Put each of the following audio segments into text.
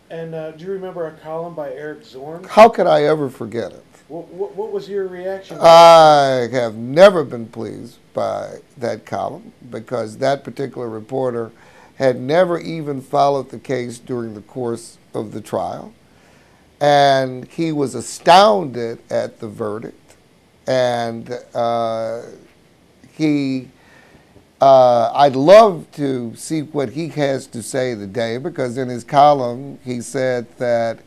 And do you remember a column by Eric Zorn? How could I ever forget it? What was your reaction to that? I have never been pleased by that column because that particular reporter had never even followed the case during the course of the trial. And he was astounded at the verdict. And I'd love to see what he has to say today because in his column he said that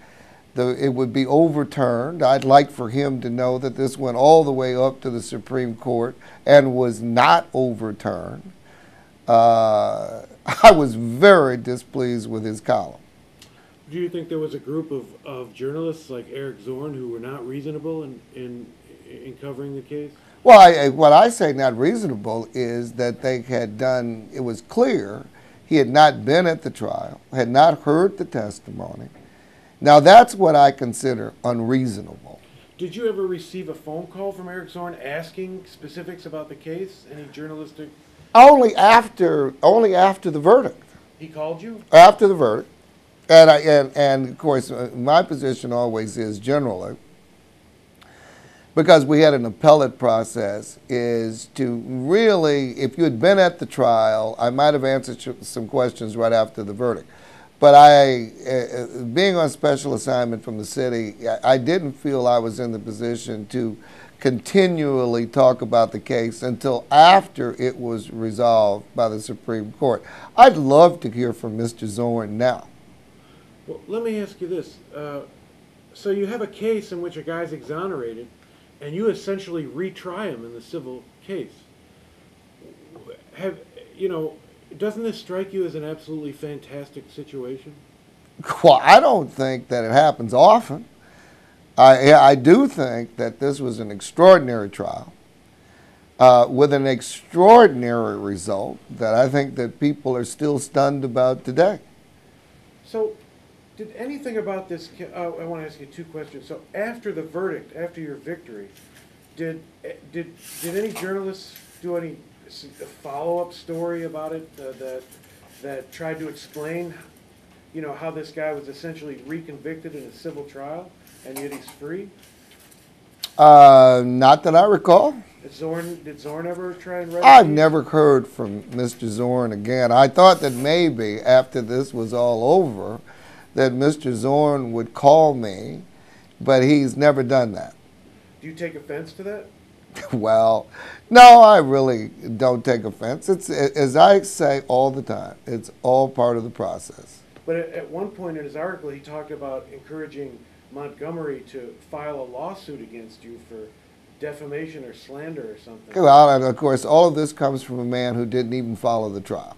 it would be overturned. I'd like for him to know that this went all the way up to the Supreme Court and was not overturned. I was very displeased with his column. Do you think there was a group of journalists like Eric Zorn who were not reasonable in covering the case? Well, what I say not reasonable is that they had done, it was clear he had not been at the trial, had not heard the testimony. Now that's what I consider unreasonable. Did you ever receive a phone call from Eric Zorn asking specifics about the case? Any journalistic? Only after the verdict. He called you? After the verdict. And of course, my position always is generally, because we had an appellate process, is to really, if you had been at the trial, I might have answered some questions right after the verdict. But being on special assignment from the city, I didn't feel I was in the position to continually talk about the case until after it was resolved by the Supreme Court. I'd love to hear from Mr. Zorn now. Well, let me ask you this. So you have a case in which a guy's exonerated, and you essentially retry him in the civil case. Doesn't this strike you as an absolutely fantastic situation? Well, I don't think that it happens often. I do think that this was an extraordinary trial with an extraordinary result that I think that people are still stunned about today. So, did anything about this? I want to ask you two questions. So, after the verdict, after your victory, did any journalists do any follow-up story about it that tried to explain, how this guy was essentially reconvicted in a civil trial and yet he's free? Not that I recall. Did Zorn ever try and write? I've never heard from Mr. Zorn again. I thought that maybe after this was all over that Mr. Zorn would call me, but he's never done that. Do you take offense to that? Well, no, I really don't take offense. It's, as I say all the time, it's all part of the process. But at one point in his article, he talked about encouraging Montgomery to file a lawsuit against you for defamation or slander or something. Well, and of course, all of this comes from a man who didn't even follow the trial.